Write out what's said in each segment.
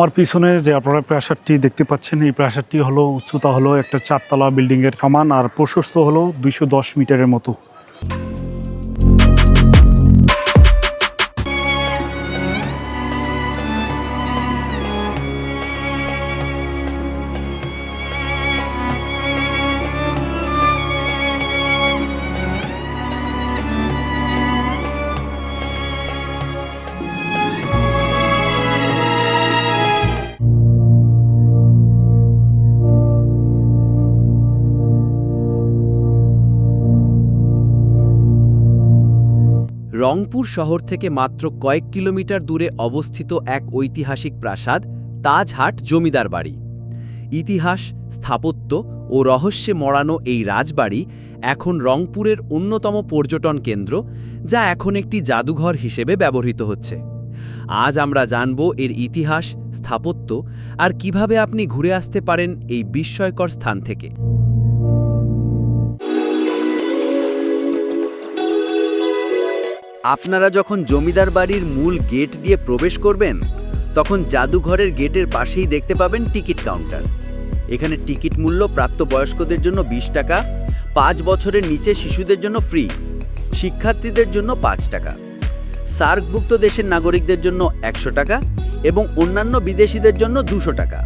আমার পিছনে যে আপনারা প্রাসাদটি দেখতে পাচ্ছেন, এই প্রাসাদটি হলো উচ্চতা হলো একটা 4 তলা বিল্ডিং এর সমান, আর প্রশস্ত হলো 210 মিটারের মতো। রংপুর শহর থেকে মাত্র কয়েক কিলোমিটার দূরে অবস্থিত এক ঐতিহাসিক প্রাসাদ তাজহাট জমিদার বাড়ি। ইতিহাস, স্থাপত্য ও রহস্যে মড়ানো এই রাজবাড়ি এখন রংপুরের অন্যতম পর্যটন কেন্দ্র, যা এখন একটি জাদুঘর হিসেবে ব্যবহৃত হচ্ছে। আজ আমরা জানব এর ইতিহাস, স্থাপত্য আর কিভাবে আপনি ঘুরে আসতে পারেন এই বিস্ময়কর স্থান থেকে। আপনারা যখন জমিদার বাড়ির মূল গেট দিয়ে প্রবেশ করবেন, তখন জাদুঘরের গেটের পাশেই দেখতে পাবেন টিকিট কাউন্টার। এখানে টিকিট মূল্য প্রাপ্তবয়স্কদের জন্য 20 টাকা, 5 বছরের নিচে শিশুদের জন্য ফ্রি, শিক্ষার্থীদের জন্য 5 টাকা, সার্কভুক্ত দেশের নাগরিকদের জন্য 100 টাকা এবং অন্যান্য বিদেশিদের জন্য 200 টাকা।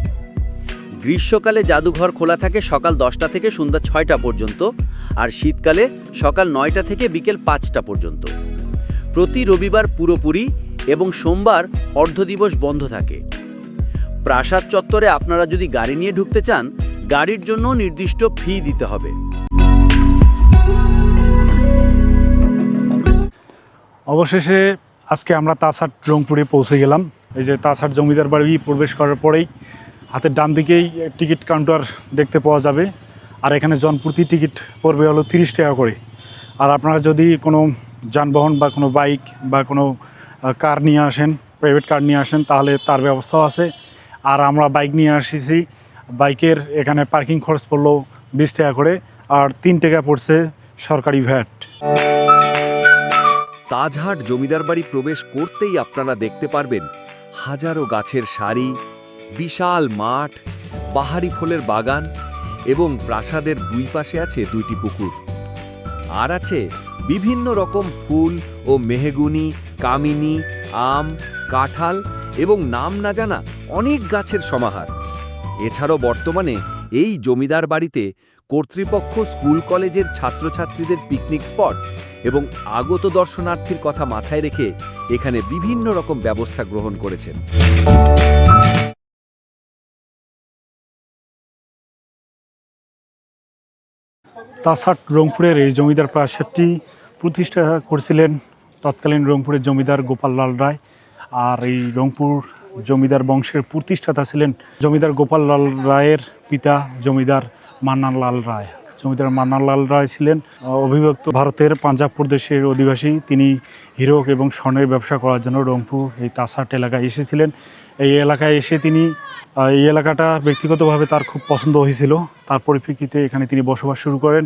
গ্রীষ্মকালে জাদুঘর খোলা থাকে সকাল 10টা থেকে সন্ধ্যা 6টা পর্যন্ত, আর শীতকালে সকাল 9টা থেকে বিকেল 5টা পর্যন্ত। প্রতি রবিবার পুরোপুরি এবং সোমবার অর্ধদিবস বন্ধ থাকে। প্রাসাদ চত্বরে আপনারা যদি গাড়ি নিয়ে ঢুকতে চান, গাড়ির জন্য নির্দিষ্ট ফি দিতে হবে। অবশেষে আজকে আমরা তাজহাট রংপুরে পৌঁছে গেলাম। এই যে তাজহাট জমিদার বাড়ি প্রবেশ করার পরেই হাতের ডান দিকেই টিকিট কাউন্টার দেখতে পাওয়া যাবে, আর এখানে জনপ্রতি টিকিট পড়বে হলো 30 টাকা করে। আর আপনারা যদি কোনো যানবাহন বা কোনো বাইক বা কোনো কার নিয়ে আসেন, প্রাইভেট কার নিয়ে আসেন, তাহলে তার ব্যবস্থাও আছে। আর আমরা বাইক নিয়ে আসিছি, বাইকের এখানে পার্কিং খরচ পড়লো 20 টাকা করে, আর 3 টাকা পড়ছে সরকারি ভ্যাট। তাজহাট জমিদার বাড়ি প্রবেশ করতেই আপনারা দেখতে পারবেন হাজারো গাছের সারি, বিশাল মাঠ, পাহাড়ি ফুলের বাগান এবং প্রাসাদের দুই পাশে আছে 2টি পুকুর। আর আছে বিভিন্ন রকম ফুল ও মেহগুনি, কামিনী, আম, কাঁঠাল এবং নাম না জানা অনেক গাছের সমাহার। এছাড়াও বর্তমানে এই জমিদার বাড়িতে কর্তৃপক্ষ স্কুল কলেজের ছাত্রছাত্রীদের পিকনিক স্পট এবং আগত দর্শনার্থীর কথা মাথায় রেখে এখানে বিভিন্ন রকম ব্যবস্থা গ্রহণ করেছেন। তাজহাট রংপুরের এই জমিদার প্রাসাদটি প্রতিষ্ঠা করেছিলেন তৎকালীন রংপুরের জমিদার গোপাল লাল রায়। আর এই রংপুর জমিদার বংশের প্রতিষ্ঠাতা ছিলেন জমিদার গোপাল লাল রায়ের পিতা জমিদার মান্নান লাল রায়। জমিদার মান্নান লাল রায় ছিলেন অবিভক্ত ভারতের পাঞ্জাব প্রদেশের অধিবাসী। তিনি হীরক এবং স্বর্ণের ব্যবসা করার জন্য রংপুর এই তাজহাট এলাকায় এসেছিলেন। এই এলাকায় এসে তিনি এই এলাকাটা ব্যক্তিগতভাবে তার খুব পছন্দ হয়েছিল। তার পরিপ্রেক্ষিতে এখানে তিনি বসবাস শুরু করেন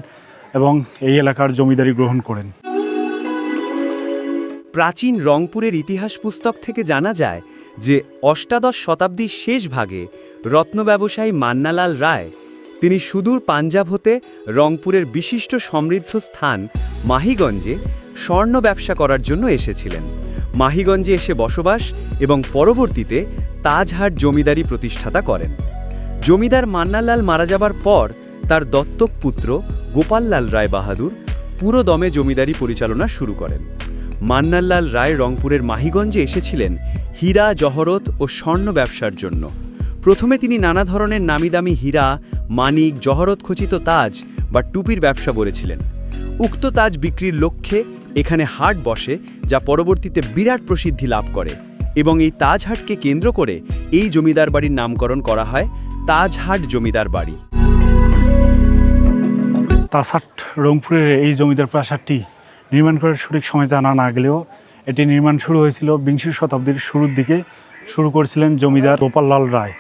এবং এই এলাকার জমিদারি গ্রহণ করেন। প্রাচীন রংপুরের ইতিহাস পুস্তক থেকে জানা যায় যে অষ্টাদশ শতাব্দীর শেষ ভাগে রত্ন ব্যবসায়ী মান্নালাল রায় তিনি সুদূর পাঞ্জাব হতে রংপুরের বিশিষ্ট সমৃদ্ধ স্থান মাহিগঞ্জে স্বর্ণ ব্যবসা করার জন্য এসেছিলেন। মাহিগঞ্জে এসে বসবাস এবং পরবর্তীতে তাজহাট জমিদারি প্রতিষ্ঠাতা করেন। জমিদার মান্নালাল মারা যাবার পর তার দত্তক পুত্র গোপাললাল রায় বাহাদুর পুরো দমে জমিদারি পরিচালনা শুরু করেন। মান্নালাল রায় রংপুরের মাহিগঞ্জে এসেছিলেন হীরা, জহরত ও স্বর্ণ ব্যবসার জন্য। প্রথমে তিনি নানা ধরনের নামিদামি হীরা, মানিক, জহরত খচিত তাজ বা টুপির ব্যবসা করেছিলেন। উক্ত তাজ বিক্রির লক্ষ্যে এখানে হাট বসে, যা পরবর্তীতে বিরাট প্রসিদ্ধি লাভ করে এবং এই তাজহাটকে কেন্দ্র করে এই জমিদার বাড়ির নামকরণ করা হয় তাজহাট জমিদার বাড়ি। তাজহাট রংপুরের এই জমিদার প্রাসাদটি নির্মাণ করার সঠিক সময় জানা না গেলেও এটি নির্মাণ শুরু হয়েছিল বিংশ শতাব্দীর শুরুর দিকে। শুরু করেছিলেন জমিদার গোপাল লাল রায়।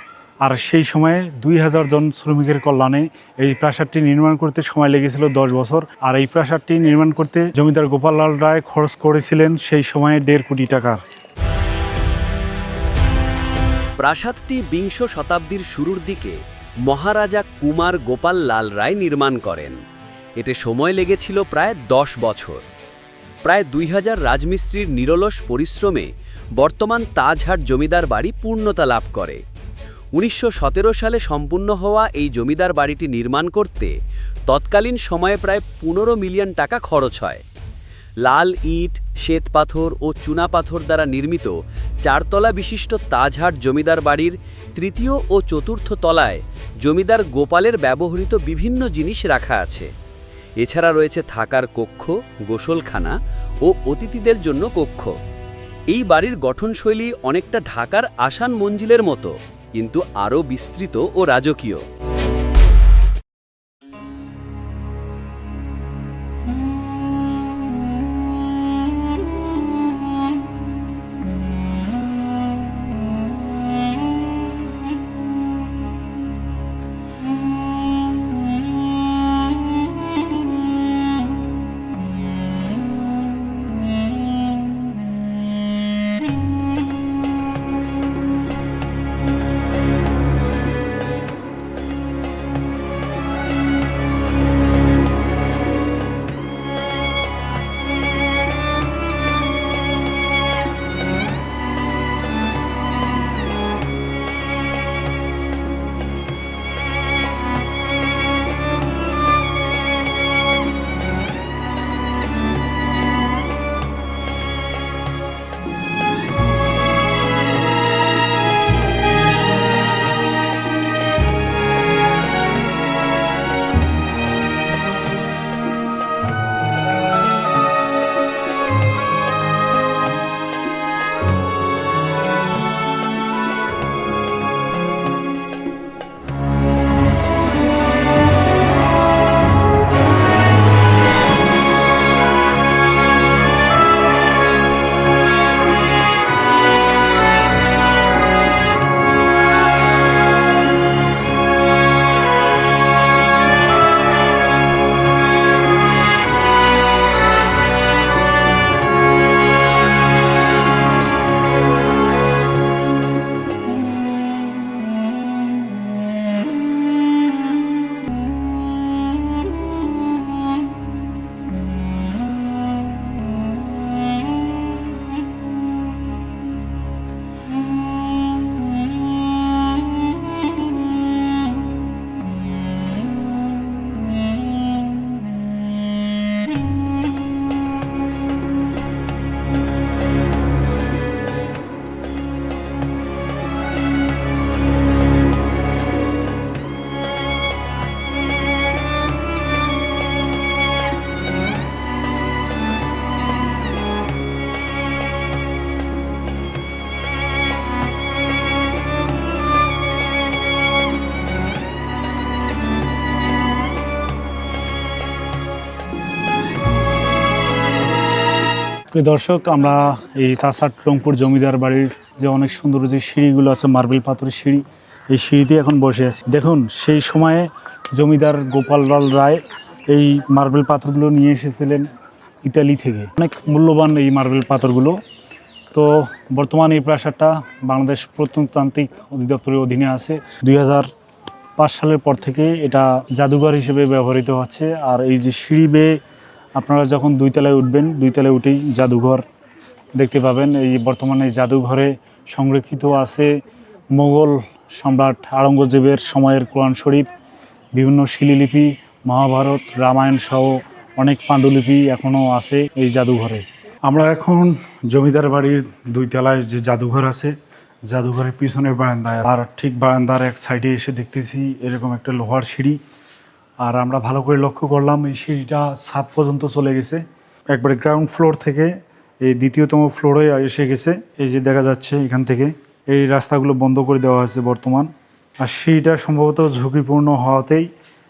আর সেই সময়ে 2000 জন শ্রমিকের কল্যাণে এই প্রাসাদটি নির্মাণ করতে সময় লেগেছিল 10 বছর। আর এই প্রাসাদটি নির্মাণ করতে জমিদার গোপাল লাল রায় খরচ করেছিলেন সেই সময়ে 1.5 কোটি টাকার। প্রাসাদটি বিংশ শতাব্দীর শুরুর দিকে মহারাজা কুমার গোপাল লাল রায় নির্মাণ করেন। এতে সময় লেগেছিল প্রায় 10 বছর। প্রায় 2000 রাজমিস্ত্রির নিরলস পরিশ্রমে বর্তমান তাজহাট জমিদার বাড়ি পূর্ণতা লাভ করে। 1917 সালে সম্পূর্ণ হওয়া এই জমিদার বাড়িটি নির্মাণ করতে তৎকালীন সময়ে প্রায় 15 মিলিয়ন টাকা খরচ হয়। লাল ইট, শ্বেতপাথর ও চুনাপাথর দ্বারা নির্মিত 4 তলা বিশিষ্ট তাজহাট জমিদার বাড়ির তৃতীয় ও চতুর্থ তলায় জমিদার গোপালের ব্যবহৃত বিভিন্ন জিনিস রাখা আছে। এছাড়া রয়েছে থাকার কক্ষ, গোসলখানা ও অতিথিদের জন্য কক্ষ। এই বাড়ির গঠনশৈলী অনেকটা ঢাকার আসান মঞ্জিলের মতো, কিন্তু আরও বিস্তৃত ও রাজকীয়। প্রিয় দর্শক, আমরা এই তাজহাট রংপুর জমিদার বাড়ির যে অনেক সুন্দর যে সিঁড়িগুলো আছে, মার্বেল পাথরের সিঁড়ি, এই সিঁড়িতে এখন বসে আছি। দেখুন, সেই সময়ে জমিদার গোপাল লাল রায় এই মার্বেল পাথরগুলো নিয়ে এসেছিলেন ইতালি থেকে। অনেক মূল্যবান এই মার্বেল পাথরগুলো। তো বর্তমানে এই প্রাসাদটা বাংলাদেশ প্রত্নতান্ত্রিক অধিদপ্তরের অধীনে আছে। 2005 সালের পর থেকে এটা জাদুঘর হিসেবে ব্যবহৃত হচ্ছে। আর এই যে সিঁড়ি বেয়ে আপনারা যখন 2 তলায় উঠবেন, 2 তলায় উঠেই জাদুঘর দেখতে পাবেন। এই বর্তমানে জাদুঘরে সংরক্ষিত আছে মোগল সম্রাট আওরঙ্গজেবের সময়ের কোরআন শরীফ, বিভিন্ন শিলালিপি, মহাভারত, রামায়ণ সহ অনেক পাণ্ডুলিপি এখনও আছে এই জাদুঘরে। আমরা এখন জমিদার বাড়ির 2 তলায় যে জাদুঘর আছে, জাদুঘরের পিছনের বারান্দায়, আর ঠিক বারান্দার এক সাইডে এসে দেখতেছি এরকম একটা লোহার সিঁড়ি। আর আমরা ভালো করে লক্ষ্য করলাম এই সিঁড়িটা ছাদ পর্যন্ত চলে গেছে, একবারে গ্রাউন্ড ফ্লোর থেকে এই 2তম ফ্লোরে এসে গেছে। এই যে দেখা যাচ্ছে এখান থেকে এই রাস্তাগুলো বন্ধ করে দেওয়া হয়েছে বর্তমান। আর সিঁড়িটা সম্ভবত ঝুঁকিপূর্ণ হওয়াতেই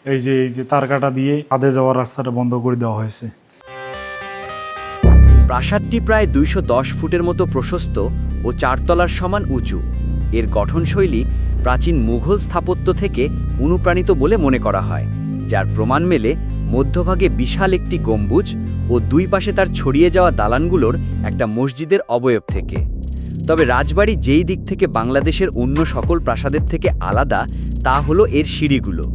এই যে তার কাটা দিয়ে ছাদে যাওয়ার রাস্তাটা বন্ধ করে দেওয়া হয়েছে। প্রাসাদটি প্রায় 210 ফুটের মতো প্রশস্ত ও 4 তলার সমান উঁচু। এর গঠনশৈলী প্রাচীন মুঘল স্থাপত্য থেকে অনুপ্রাণিত বলে মনে করা হয়, যার প্রমাণ মেলে মধ্যভাগে বিশাল একটি গম্বুজ ও 2 পাশে তার ছড়িয়ে যাওয়া দালানগুলোর একটা মসজিদের অবয়ব থেকে। তবে রাজবাড়ি যেই দিক থেকে বাংলাদেশের অন্য সকল প্রাসাদের থেকে আলাদা তা হলো এর সিঁড়িগুলো।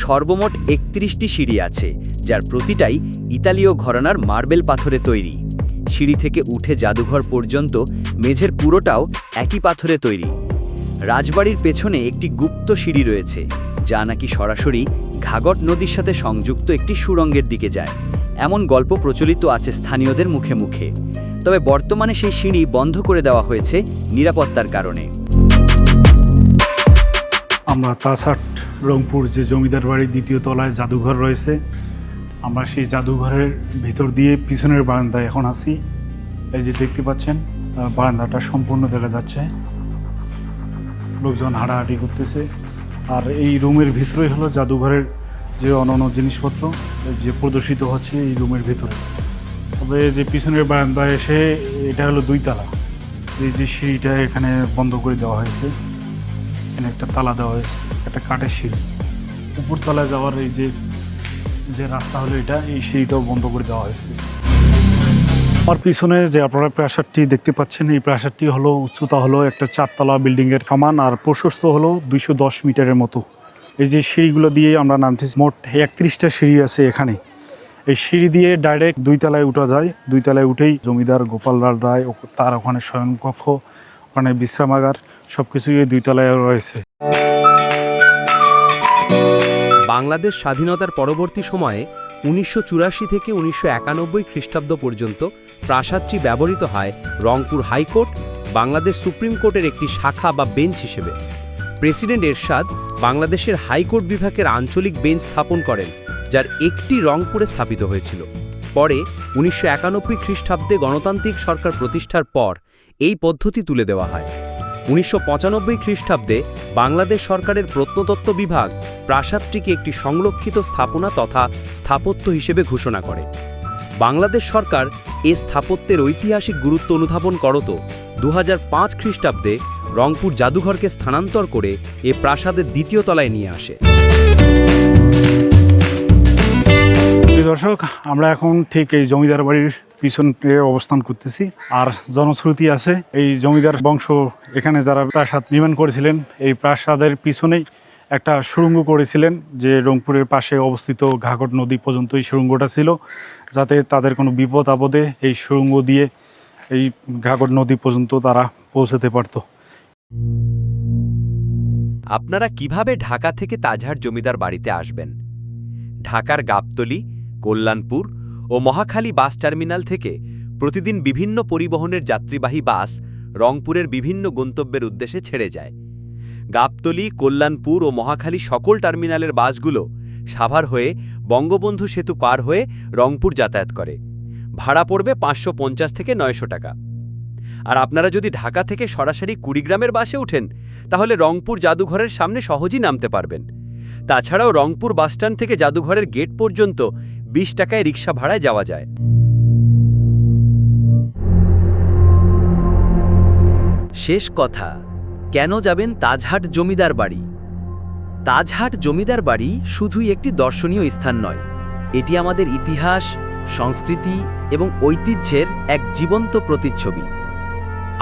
সর্বমোট ৩১টি সিঁড়ি আছে, যার প্রতিটাই ইতালীয় ঘরানার মার্বেল পাথরে তৈরি। সিঁড়ি থেকে উঠে জাদুঘর পর্যন্ত মেঝের পুরোটাও একই পাথরে তৈরি। রাজবাড়ির পেছনে একটি গুপ্ত সিঁড়ি রয়েছে, যা নাকি সরাসরি ঘাঘট নদীর সাথে সংযুক্ত একটি সুড়ঙ্গের দিকে যায়। এমন গল্প প্রচলিত আছে স্থানীয়দের মুখে মুখে। তবে বর্তমানে সেই সিঁড়ি বন্ধ করে দেওয়া হয়েছে নিরাপত্তার কারণে। আমরা তাজহাট রংপুর যে জমিদার বাড়ির ২য় তলায় জাদুঘর রয়েছে, আমরা সেই জাদুঘরের ভিতর দিয়ে পিছনের বারান্দায় এখন আছি। এই যে দেখতে পাচ্ছেন, বারান্দাটা সম্পূর্ণ দেখা যাচ্ছে, লোকজন হাঁটাহাঁটি করতেছে। আর এই রুমের ভিতরেই হলো জাদুঘরের যে অন্যান্য জিনিসপত্র যে প্রদর্শিত হচ্ছে এই রুমের ভিতরে। তবে যে পিছনের বারান্দায় এসে, এটা হলো 2 তালা, এই যে সিঁড়িটা এখানে বন্ধ করে দেওয়া হয়েছে, এখানে একটা তালা দেওয়া হয়েছে, একটা কাঠের সিঁড়ি। উপর তলায় যাওয়ার এই যে রাস্তা হলো এটা, এই সিঁড়িটাও বন্ধ করে দেওয়া হয়েছে। আমার পিছনে যে আপনারা প্রাসাদটি দেখতে পাচ্ছেন, এই প্রাসাদটি হলো উচ্চতা হলো একটা 4 তলা বিল্ডিংয়ের সমান, আর প্রশস্ত হলো 210 মিটারের মতো। এই যে সিঁড়িগুলো দিয়ে আমরা নামতেছি, মোট 31টা সিঁড়ি আছে এখানে। এই সিঁড়ি দিয়ে ডাইরেক্ট 2 তলায় উঠা যায়। 2 তলায় উঠেই জমিদার গোপাললাল রায়, তার ওখানে শয়নকক্ষ, ওখানে বিশ্রামাগার, সব কিছুই এই 2 তলায় রয়েছে। বাংলাদেশ স্বাধীনতার পরবর্তী সময়ে 1984 থেকে 1991 খ্রিস্টাব্দ পর্যন্ত প্রাসাদটি ব্যবহৃত হয় রংপুর হাইকোর্ট, বাংলাদেশ সুপ্রিম কোর্টের একটি শাখা বা বেঞ্চ হিসেবে। প্রেসিডেন্ট এরশাদ বাংলাদেশের হাইকোর্ট বিভাগের আঞ্চলিক বেঞ্চ স্থাপন করেন, যার একটি রংপুরে স্থাপিত হয়েছিল। পরে 1991 খ্রিস্টাব্দে গণতান্ত্রিক সরকার প্রতিষ্ঠার পর এই পদ্ধতি তুলে দেওয়া হয়। 1995 খ্রিস্টাব্দে বাংলাদেশ সরকারের প্রত্নতত্ত্ব বিভাগ প্রাসাদটিকে একটি সংরক্ষিত স্থাপনা তথা স্থাপত্য হিসেবে ঘোষণা করে। বাংলাদেশ সরকার এ স্থাপত্যের ঐতিহাসিক গুরুত্ব অনুধাবন করত 2005 খ্রিস্টাব্দে রংপুর জাদুঘরকে স্থানান্তর করে এ প্রাসাদের 2য় তলায় নিয়ে আসে। দর্শক, আমরা এখন ঠিক এই জমিদার বাড়ির পিছনে অবস্থান করতেছি। আর জনশ্রুতি আছে, এই জমিদার বংশ এখানে যারা প্রাসাদ নির্মাণ করেছিলেন, এই প্রাসাদের পিছনেই একটা সুড়ঙ্গ করেছিলেন, যে রংপুরের পাশে অবস্থিত ঘাঘট নদী পর্যন্ত এই সুড়ঙ্গটা ছিল, যাতে তাদের কোনো বিপদ আপদে এই সুড়ঙ্গ দিয়ে এই ঘাঘট নদী পর্যন্ত তারা পৌঁছাতে পারত। আপনারা কিভাবে ঢাকা থেকে তাজহাট জমিদার বাড়িতে আসবেন? ঢাকার গাবতলী, কল্যাণপুর ও মহাখালী বাস টার্মিনাল থেকে প্রতিদিন বিভিন্ন পরিবহনের যাত্রীবাহী বাস রংপুরের বিভিন্ন গন্তব্যের উদ্দেশ্যে ছেড়ে যায়। গাবতলী, কল্যাণপুর ও মহাখালী সকল টার্মিনালের বাসগুলো সাভার হয়ে বঙ্গবন্ধু সেতু পার হয়ে রংপুর যাতায়াত করে। ভাড়া পড়বে 550 থেকে 900 টাকা। আর আপনারা যদি ঢাকা থেকে সরাসরি কুড়িগ্রামের বাসে ওঠেন, তাহলে রংপুর জাদুঘরের সামনে সহজেই নামতে পারবেন। তাছাড়াও রংপুর বাসস্ট্যান্ড থেকে জাদুঘরের গেট পর্যন্ত 20 টাকায় রিক্সা ভাড়ায় যাওয়া যায়। শেষ কথা, কেন যাবেন তাজহাট জমিদার বাড়ি? তাজহাট জমিদার বাড়ি শুধুই একটি দর্শনীয় স্থান নয়, এটি আমাদের ইতিহাস, সংস্কৃতি এবং ঐতিহ্যের এক জীবন্ত প্রতিচ্ছবি।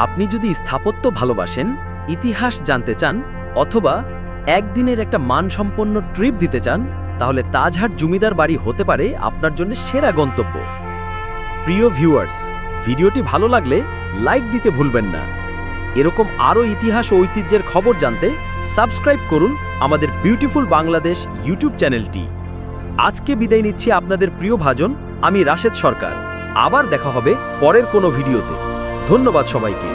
আপনি যদি স্থাপত্য ভালোবাসেন, ইতিহাস জানতে চান, অথবা একদিনের একটা মানসম্পন্ন ট্রিপ দিতে চান, তাহলে তাজহাট জমিদার বাড়ি হতে পারে আপনার জন্য সেরা গন্তব্য। প্রিয় ভিউয়ার্স, ভিডিওটি ভালো লাগলে লাইক দিতে ভুলবেন না। এরকম আরও ইতিহাস ও ঐতিহ্যের খবর জানতে সাবস্ক্রাইব করুন আমাদের বিউটিফুল বাংলাদেশ ইউটিউব চ্যানেলটি। আজকে বিদায় নিচ্ছি আপনাদের প্রিয় ভাজন, আমি রাশেদ সরকার। আবার দেখা হবে পরের কোনো ভিডিওতে। ধন্যবাদ সবাইকে।